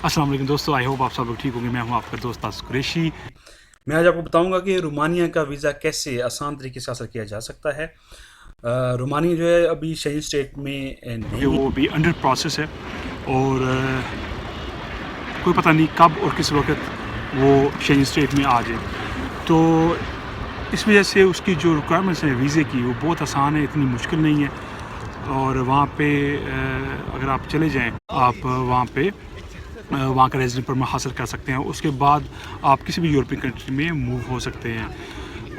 अस्सलाम वालेकुम दोस्तों, आई होप आप सब लोग ठीक होंगे। मैं हूं आपका दोस्त आसिफ कुरैशी। मैं आज आपको बताऊंगा कि रोमानिया का वीज़ा कैसे आसान तरीके से हासिल किया जा सकता है। रोमानिया जो है अभी शेंजन स्टेट में नहीं है, वो अभी अंडर प्रोसेस है और कोई पता नहीं कब और किस वक्त वो शेंजन स्टेट में आ जाए। तो इस वजह से उसकी जो रिक्वायरमेंट्स हैं वीज़े की वो बहुत आसान है, इतनी मुश्किल नहीं है। और वहाँ पे अगर आप चले जाएँ, आप वहाँ पे वहाँ का रेजिडेंट परमिट हासिल कर सकते हैं। उसके बाद आप किसी भी यूरोपियन कंट्री में मूव हो सकते हैं।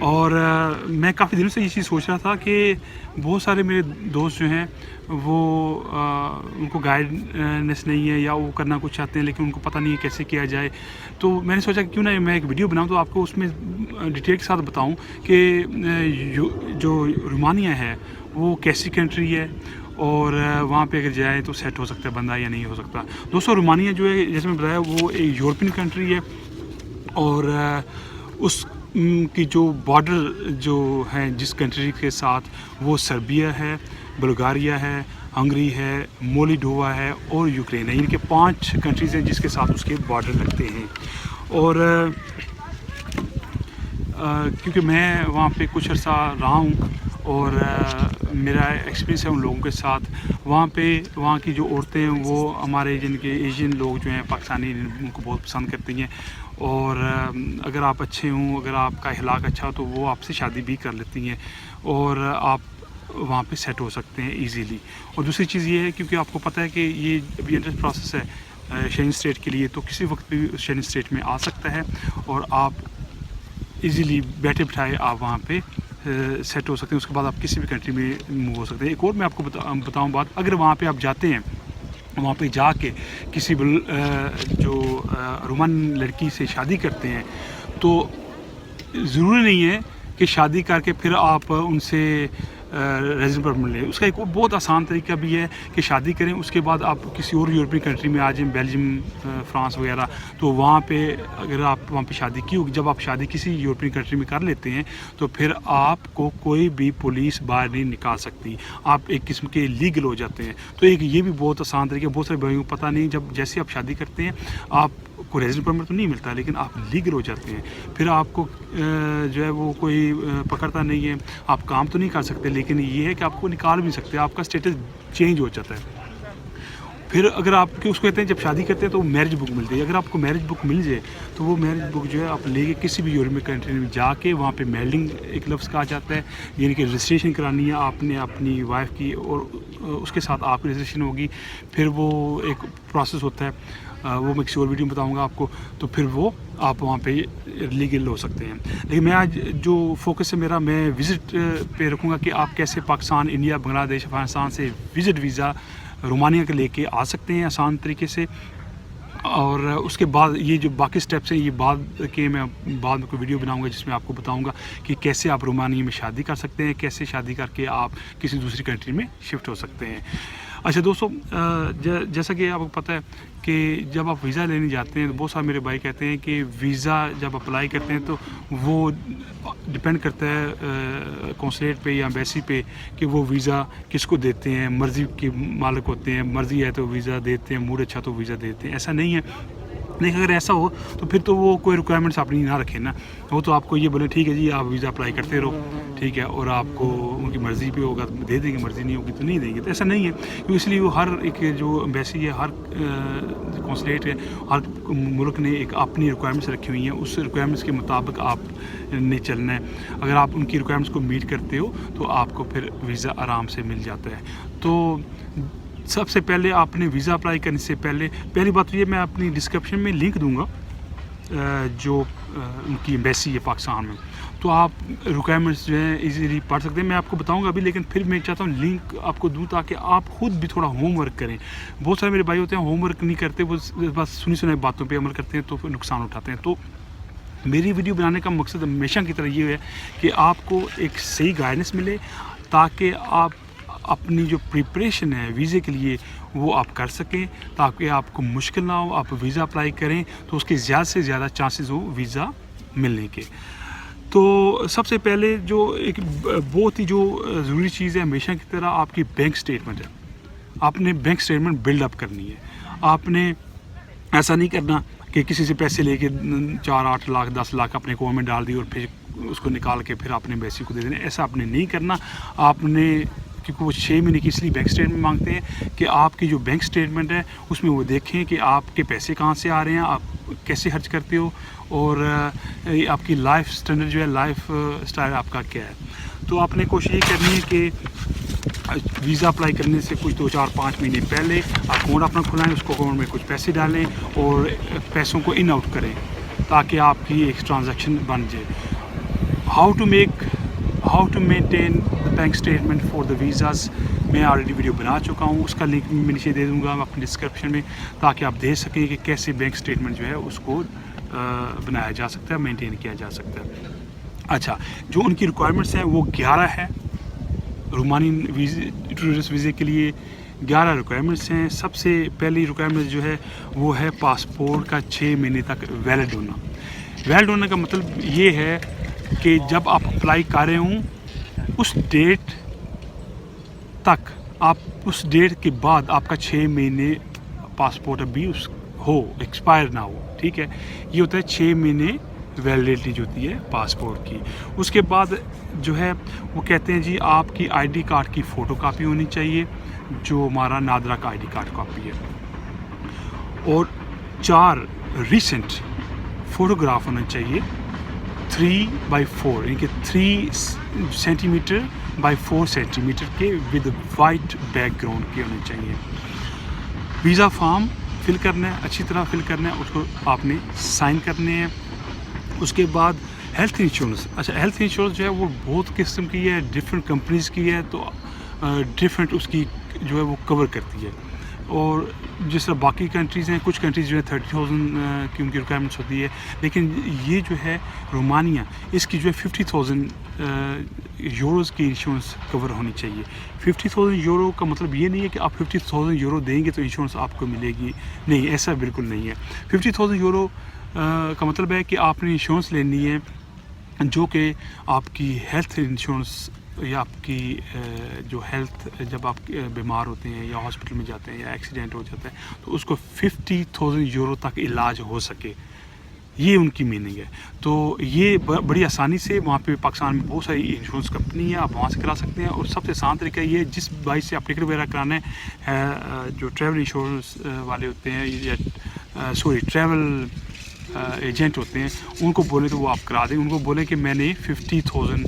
और मैं काफ़ी दिनों से ये चीज़ सोच रहा था कि बहुत सारे मेरे दोस्त जो हैं वो उनको गाइडनेस नहीं है या वो करना कुछ चाहते हैं लेकिन उनको पता नहीं है कैसे किया जाए। तो मैंने सोचा कि क्यों ना मैं एक वीडियो बनाऊं तो आपको उसमें डिटेल के साथ बताऊं कि जो रोमानिया है वो कैसी कंट्री है और वहाँ पे अगर जाए तो सेट हो सकता है बंदा या नहीं हो सकता। दोस्तों, रोमानिया जो है जैसे मैं बताया वो एक यूरोपियन कंट्री है और उस की जो बॉर्डर जो है जिस कंट्री के साथ वो सर्बिया है, बुल्गारिया है, हंगरी है, मोल्डोवा है और यूक्रेन है। इनके 5 कंट्रीज़ हैं जिसके साथ उसके बॉर्डर लगते हैं। और क्योंकि मैं वहाँ पे कुछ अर्सा रहा हूँ और मेरा एक्सपीरियंस है उन लोगों के साथ। वहाँ की जो औरतें हैं वो हमारे जिनके एशियन लोग जो हैं पाकिस्तानी उनको बहुत पसंद करती हैं। और अगर आप अच्छे हों, अगर आपका अखलाक अच्छा हो तो वो आपसे शादी भी कर लेती हैं और आप वहाँ पे सेट हो सकते हैं इजीली। और दूसरी चीज़ ये है क्योंकि आपको पता है कि ये अभी इंटर प्रोसेस है शेंजन स्टेट के लिए, तो किसी वक्त भी शेंजन स्टेट में आ सकता है और आप इजीली बैठे बिठाए आप वहाँ पे सेट हो सकते हैं। उसके बाद आप किसी भी कंट्री में मूव हो सकते हैं। एक और मैं आपको बताऊँ बात, अगर वहाँ पे आप जाते हैं, वहाँ पे जाके किसी जो रोमन लड़की से शादी करते हैं तो ज़रूरी नहीं है कि शादी करके फिर आप उनसे रेजिडेंट परमिट लें। उसका एक बहुत आसान तरीका भी है कि शादी करें, उसके बाद आप किसी और यूरोपियन कंट्री में आ जाएं, बेल्जियम, फ्रांस वगैरह। तो वहाँ पे अगर आप वहाँ पे शादी की होगी, जब आप शादी किसी यूरोपियन कंट्री में कर लेते हैं तो फिर आपको कोई भी पुलिस बाहर नहीं निकाल सकती, आप एक किस्म के लीगल हो जाते हैं। तो एक ये भी बहुत आसान तरीका, बहुत सारे भाइयों को पता नहीं। जब जैसे आप शादी करते हैं आपको रेजिडेंट परमिट तो नहीं मिलता लेकिन आप लीगल हो जाते हैं। फिर आपको जो है वो कोई पकड़ता नहीं है, आप काम तो नहीं कर सकते लेकिन ये है कि आपको निकाल भी सकते हैं, आपका स्टेटस चेंज हो जाता है। फिर अगर आपके उसको कहते हैं जब शादी करते हैं तो मैरिज बुक मिलती है। अगर आपको मैरिज बुक मिल जाए तो वो मैरिज बुक जो है आप लेके किसी भी यूरोपियन कंट्री में जाके वहाँ पे मेल्डिंग एक लफ्ज़ कहा जाता है, यानी कि रजिस्ट्रेशन करानी है आपने अपनी वाइफ की और उसके साथ आपकी रजिस्ट्रेशन होगी। फिर वो एक प्रोसेस होता है, वो मैं किसी और वीडियो में बताऊंगा आपको। तो फिर वो आप वहाँ पे लीगल हो सकते हैं। लेकिन मैं आज जो फोकस है मेरा, मैं विज़िट पे रखूँगा कि आप कैसे पाकिस्तान, इंडिया, बांग्लादेश, अफगानिस्तान से विज़िट वीज़ा रोमानिया के लेके आ सकते हैं आसान तरीके से। और उसके बाद ये जो बाकी स्टेप्स हैं ये बाद में कोई वीडियो बनाऊंगा जिसमें आपको बताऊंगा कि कैसे आप रोमानिया में शादी कर सकते हैं, कैसे शादी करके आप किसी दूसरी कंट्री में शिफ्ट हो सकते हैं। अच्छा दोस्तों, जैसा कि आपको पता है कि जब आप वीज़ा लेने जाते हैं तो बहुत सारे मेरे भाई कहते हैं कि वीज़ा जब अप्लाई करते हैं तो वो डिपेंड करता है कौंसलेट पे या एम्बेसी पे कि वो वीज़ा किसको देते हैं। मर्ज़ी के मालिक होते हैं, मर्ज़ी है तो वीज़ा देते हैं, मूड अच्छा तो वीज़ा देते हैं, ऐसा नहीं है। लेकिन अगर ऐसा हो तो फिर तो वो कोई रिक्वायरमेंट्स अपनी ना रखें ना, वो तो आपको ये बोले ठीक है जी आप वीज़ा अप्लाई करते रहो, ठीक है, और आपको उनकी मर्ज़ी पे होगा तो दे देंगे, मर्ज़ी नहीं होगी तो नहीं देंगे। तो ऐसा नहीं है, क्योंकि इसलिए वो हर एक जो एम्बेसी है, हर कौंसलेट है, हर मुल्क ने एक अपनी रिक्वायरमेंट्स रखी हुई हैं, उस रिक्वायरमेंट्स के मुताबिक आप ने चलना है। अगर आप उनकी रिक्वायरमेंट्स को मीट करते हो तो आपको फिर वीज़ा आराम से मिल जाता है। तो सबसे पहले आपने वीज़ा अप्लाई करने से पहली बात तो ये, मैं अपनी डिस्क्रिप्शन में लिंक दूंगा जो उनकी एम्बेसी है पाकिस्तान में, तो आप रिक्वायरमेंट्स जो हैं इजीली पढ़ सकते हैं। मैं आपको बताऊंगा अभी, लेकिन फिर मैं चाहता हूँ लिंक आपको दूँ ताकि आप खुद भी थोड़ा होमवर्क करें। बहुत सारे मेरे भाई होते हैं होमवर्क नहीं करते, वो बस सुनी सुनाई बातों पे अमल करते हैं तो फिर नुकसान उठाते हैं। तो मेरी वीडियो बनाने का मकसद हमेशा की तरह ये है कि आपको एक सही गाइडेंस मिले ताकि आप अपनी जो प्रिपरेशन है वीज़े के लिए वो आप कर सकें, ताकि आपको मुश्किल ना हो। आप वीज़ा अप्लाई करें तो उसके ज़्यादा से ज़्यादा चांसेस हो वीज़ा मिलने के। तो सबसे पहले जो एक बहुत ही जो ज़रूरी चीज़ है हमेशा की तरह, आपकी बैंक स्टेटमेंट है। आपने बैंक स्टेटमेंट बिल्डअप करनी है। आपने ऐसा नहीं करना कि किसी से पैसे लेके 4-8 लाख 10 लाख अपने अकाउंट में डाल दिए और फिर उसको निकाल के फिर अपने एम्बेसी को दे देना। ऐसा आपने नहीं करना। आपने, क्योंकि वो 6 महीने की इसलिए बैंक स्टेटमेंट मांगते हैं कि आपकी जो बैंक स्टेटमेंट है उसमें वो देखें कि आपके पैसे कहाँ से आ रहे हैं, आप कैसे खर्च करते हो, और आपकी लाइफ स्टैंडर्ड जो है, लाइफ स्टाइल आपका क्या है। तो आपने कोशिश ये करनी है कि वीज़ा अप्लाई करने से कुछ 2-4-5 महीने पहले अकाउंट अपना खुलाएं, उसको अकाउंट में कुछ पैसे डालें और पैसों को इन आउट करें ताकि आपकी एक ट्रांजैक्शन बन जाए। How to maintain the bank statement for the visas, मैं ऑलरेडी वीडियो बना चुका हूँ, उसका लिंक मैं नीचे दे दूँगा अपने डिस्क्रिप्शन में, ताकि आप देख सकें कि कैसे बैंक स्टेटमेंट जो है उसको बनाया जा सकता है, मेंटेन किया जा सकता है। अच्छा, जो उनकी रिक्वायरमेंट्स हैं वो 11 है। रोमानी टूरिस्ट वीज़े के लिए 11 रिक्वायरमेंट्स हैं। सबसे पहली रिक्वायरमेंट जो है वो है पासपोर्ट का 6 महीने तक वैलिड होना। वैलिड होने का मतलब ये है कि जब आप अप्लाई कर रहे हों उस डेट तक, आप उस डेट के बाद आपका 6 महीने पासपोर्ट अभी एक्सपायर ना हो, ठीक है। ये होता है 6 महीने वैलिडिटी जो होती है पासपोर्ट की। उसके बाद जो है वो कहते हैं जी आपकी आईडी कार्ड की फ़ोटो कापी होनी चाहिए, जो हमारा नादरा का आईडी कार्ड कॉपी है, और 4 रीसेंट फ़ोटोग्राफ होना चाहिए 3x4, यानी कि 3 सेंटीमीटर बाई 4 सेंटीमीटर के विद वाइट बैकग्राउंड के होने चाहिए। वीज़ा फॉर्म फिल करना है, अच्छी तरह फिल करना है, उसको आपने साइन करने हैं। उसके बाद हेल्थ इंश्योरेंस। अच्छा, हेल्थ इंश्योरेंस जो है वो बहुत किस्म की है, डिफरेंट कंपनीज़ की है, तो डिफरेंट उसकी जो है वो कवर करती है। और जिस तरह बाकी कंट्रीज़ हैं, कुछ कंट्रीज़ जो है 30,000 की उनकी रिक्वायरमेंट्स होती है, लेकिन ये जो है रोमानिया, इसकी जो है 50,000 यूरोज़ की इंश्योरेंस कवर होनी चाहिए। 50,000 यूरो का मतलब ये नहीं है कि आप 50,000 यूरो देंगे तो इंश्योरेंस आपको मिलेगी, नहीं, ऐसा बिल्कुल नहीं है। 50,000 यूरो का मतलब है कि आपने इंश्योरेंस लेनी है जो कि आपकी हेल्थ इंश्योरेंस या आपकी जो हेल्थ, जब आप बीमार होते हैं या हॉस्पिटल में जाते हैं या एक्सीडेंट हो जाता है तो उसको 50,000 यूरो तक इलाज हो सके, ये उनकी मीनिंग है। तो ये बड़ी आसानी से वहाँ पे पाकिस्तान में बहुत सारी इंश्योरेंस कंपनी है, आप वहाँ से करा सकते हैं। और सबसे आसान तरीका ये, जिस भाई से आप टिकट वगैरह कराना है, जो ट्रैवल इंश्योरेंस वाले होते हैं या ट्रैवल एजेंट होते हैं, उनको बोले तो वो आप करा दें। उनको बोले कि मैंने 50,000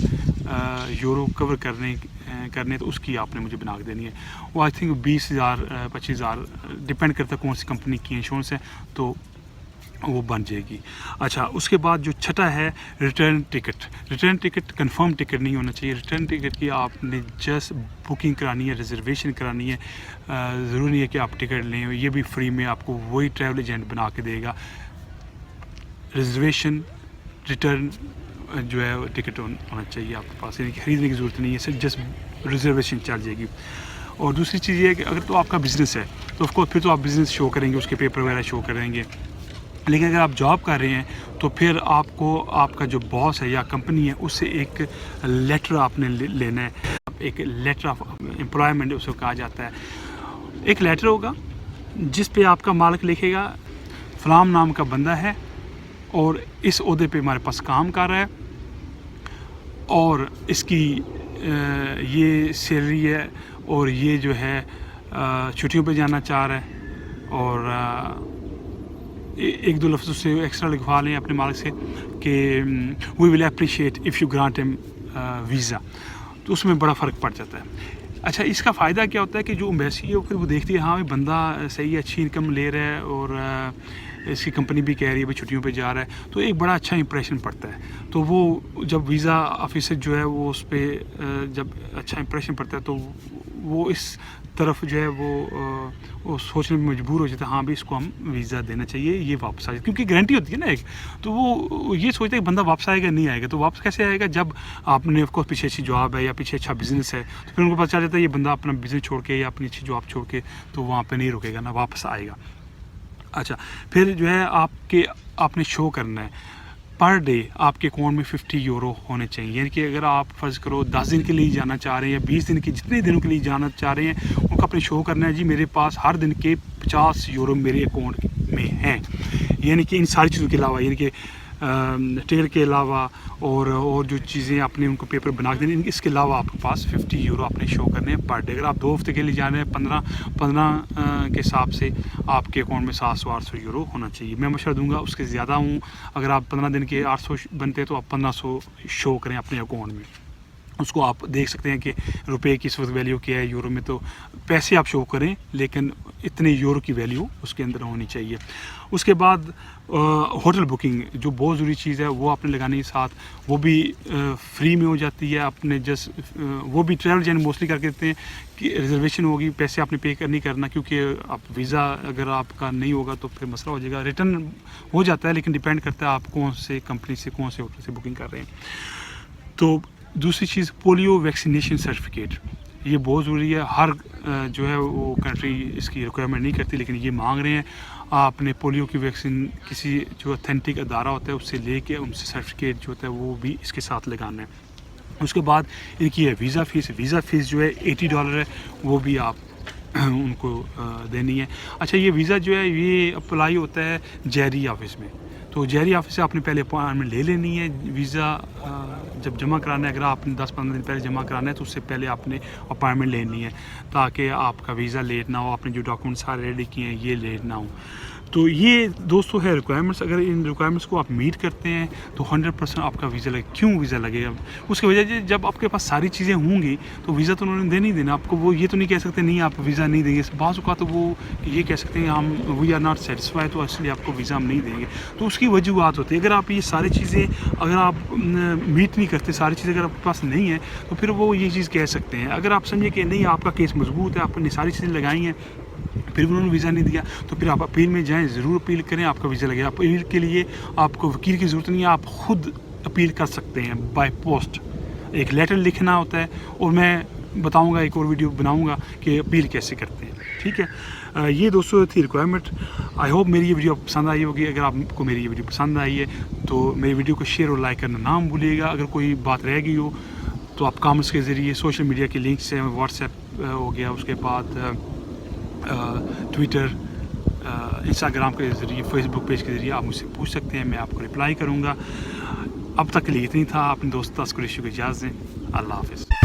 यूरो कवर करने तो उसकी आपने मुझे बना के देनी है। वो आई थिंक 20,000 25,000 डिपेंड करता है कौन सी कंपनी की इंश्योरेंस है, तो वो बन जाएगी। अच्छा, उसके बाद जो छठा है return ticket. Return ticket confirm ticket नहीं होना चाहिए। रिटर्न टिकट की आपने जस्ट बुकिंग करानी है, रिजर्वेशन करानी है। ज़रूरी नहीं है कि आप टिकट लें, ये भी फ्री में आपको वही ट्रैवल एजेंट बना के देगा। रिजर्वेशन, रिटर्न जो है टिकट होना चाहिए आपके पास, यानी ख़रीदने की ज़रूरत नहीं है, सिर्फ जस्ट रिजर्वेशन चल जाएगी। और दूसरी चीज़ ये है कि अगर तो आपका बिज़नेस है तो ऑफकोर्स फिर तो आप बिज़नेस शो करेंगे, उसके पेपर वगैरह शो करेंगे। लेकिन अगर आप जॉब कर रहे हैं तो फिर आपको आपका जो बॉस है या कंपनी है उससे एक लेटर आपने लेना है। एक लेटर ऑफ एम्प्लॉयमेंट उसको कहा जाता है। एक लेटर होगा जिस पे आपका मालिक लिखेगा फलाम नाम का बंदा है और इस ओहदे पे हमारे पास काम कर रहा है और इसकी ये सैलरी है और ये जो है छुट्टियों पे जाना चाह रहा है, और एक दो लफ्ज़ उससे एक्स्ट्रा लिखवा लें अपने मालिक से कि we will appreciate if you grant him visa, तो उसमें बड़ा फ़र्क पड़ जाता है। अच्छा, इसका फ़ायदा क्या होता है कि जो एम्बेसी है फिर वो देखती है हाँ भाई बंदा सही है, अच्छी इनकम ले रहा है और इसकी कंपनी भी कह रही है भाई छुट्टियों पे जा रहा है, तो एक बड़ा अच्छा इंप्रेशन पड़ता है। तो वो जब वीज़ा ऑफिसर जो है वो उस पर जब अच्छा इंप्रेशन पड़ता है तो वो इस तरफ जो है वो सोचने में मजबूर हो जाता है हाँ भाई इसको हम वीज़ा देना चाहिए, ये वापस आ जाए, क्योंकि गारंटी होती है ना एक। तो वो ये सोचता है कि बंदा वापस आएगा, नहीं आएगा। तो वापस कैसे आएगा जब आपने ऑफकोर्स पीछे अच्छी जॉब है या पीछे अच्छा बिज़नेस है, तो फिर उनको पता चल जाता है ये बंदा अपना बिज़नेस छोड़ के या अपनी अच्छी जॉब छोड़ के तो वहाँ पर नहीं रुकेगा ना, वापस आएगा। अच्छा, फिर जो है आपने शो करना है पर डे आपके अकाउंट में 50 यूरो होने चाहिए। यानी कि अगर आप फ़र्ज़ करो 10 दिन के लिए जाना चाह रहे हैं या 20 दिन के जितने दिनों के लिए जाना चाह रहे हैं, उनको अपने शो करना है जी मेरे पास हर दिन के 50 यूरो मेरे अकाउंट में हैं, यानी कि इन सारी चीज़ों के अलावा, यानी कि टिकट के अलावा और जो चीज़ें आपने उनको पेपर बना के देने, इसके अलावा आपके पास 50 यूरो आपने शो करने हैं पर डे। अगर आप 2 हफ्ते के लिए जा रहे हैं 15 के हिसाब से आपके अकाउंट में 700-800 यूरो होना चाहिए। मैं मशवरा दूंगा उसके ज़्यादा हूँ, अगर आप 15 दिन के 800 बनते हैं तो आप 1500 शो करें अपने अकाउंट में। उसको आप देख सकते हैं कि रुपए की इस वक्त वैल्यू क्या है यूरो में, तो पैसे आप शो करें लेकिन इतने यूरो की वैल्यू उसके अंदर होनी चाहिए। उसके बाद होटल बुकिंग जो बहुत ज़रूरी चीज़ है वो आपने लगाने के साथ, वो भी फ्री में हो जाती है। आपने जस्ट वो भी ट्रैवल एजेंट मोस्टली करके देते हैं कि रिजर्वेशन होगी, पैसे आपने पे नहीं करना, क्योंकि आप वीज़ा अगर आपका नहीं होगा तो फिर मसला हो जाएगा। रिटर्न हो जाता है लेकिन डिपेंड करता है आप कौन से कंपनी से कौन से होटल से बुकिंग कर रहे हैं। तो दूसरी चीज़ पोलियो वैक्सीनेशन सर्टिफिकेट, ये बहुत ज़रूरी है। हर जो है वो कंट्री इसकी रिक्वायरमेंट नहीं करती लेकिन ये मांग रहे हैं। आपने पोलियो की वैक्सीन किसी जो ऑथेंटिक अदारा होता है उससे लेके उनसे सर्टिफिकेट जो होता है वो भी इसके साथ लगाना है। उसके बाद इनकी है वीज़ा फ़ीस जो है $80 है, वो भी आप उनको देनी है। अच्छा, ये वीज़ा जो है ये अप्लाई होता है जहरी ऑफिस में, तो जहरी ऑफिस से आपने पहले अपॉइंटमेंट ले लेनी है। वीज़ा जब जमा कराना है, अगर आपने 10-15 दिन पहले जमा कराना है तो उससे पहले आपने अपॉइंटमेंट लेनी है ताकि आपका वीज़ा लेट ना हो, आपने जो डॉक्यूमेंट सारे रेडी किए हैं ये लेट ना हो। तो ये दोस्तों है रिक्वायरमेंट्स। अगर इन रिक्वायरमेंट्स को आप मीट करते हैं तो 100% आपका वीज़ा लगेगा। क्यों वीज़ा लगेगा? उसकी वजह से जब आपके पास सारी चीज़ें होंगी तो वीज़ा तो उन्होंने देना ही देना आपको। वो ये तो नहीं कह सकते नहीं आप वीज़ा नहीं देंगे। बाज़ औक़ात तो वो ये कह सकते हैं हम वी आर नॉट सेटिस्फाइड, तो इसलिए आपको वीज़ा हम नहीं देंगे। तो उसकी वजूहत होती है। अगर आप ये सारी चीज़ें अगर आप मीट नहीं करते, सारी चीज़ें अगर आपके पास नहीं है तो फिर वो ये चीज़ कह सकते हैं। अगर आप समझे कि नहीं आपका केस मजबूत है, आपने सारी चीज़ें लगाई हैं, फिर भी उन्होंने वीज़ा नहीं दिया, तो फिर आप अपील में जाएं, ज़रूर अपील करें, आपका वीज़ा लगेगा। अपील के लिए आपको वकील की ज़रूरत नहीं है, आप खुद अपील कर सकते हैं बाय पोस्ट। एक लेटर लिखना होता है और मैं बताऊंगा, एक और वीडियो बनाऊंगा कि अपील कैसे करते हैं। ठीक है, ये दोस्तों थी रिक्वायरमेंट। आई होप मेरी ये वीडियो पसंद आई होगी। अगर आपको मेरी ये वीडियो पसंद आई है तो मेरी वीडियो को शेयर और लाइक करना ना भूलिएगा। अगर कोई बात रह गई हो तो आप कमेंट्स के ज़रिए, सोशल मीडिया के लिंक से, व्हाट्सएप हो गया, उसके बाद ट्विटर, इंस्टाग्राम के ज़रिए, फेसबुक पेज के ज़रिए आप मुझसे पूछ सकते हैं, मैं आपको रिप्लाई करूँगा। अब तक के लिए इतनी था। अपने दोस्त तस्कुर इशू को इजाज़त दें। अल्लाह हाफ़िज़।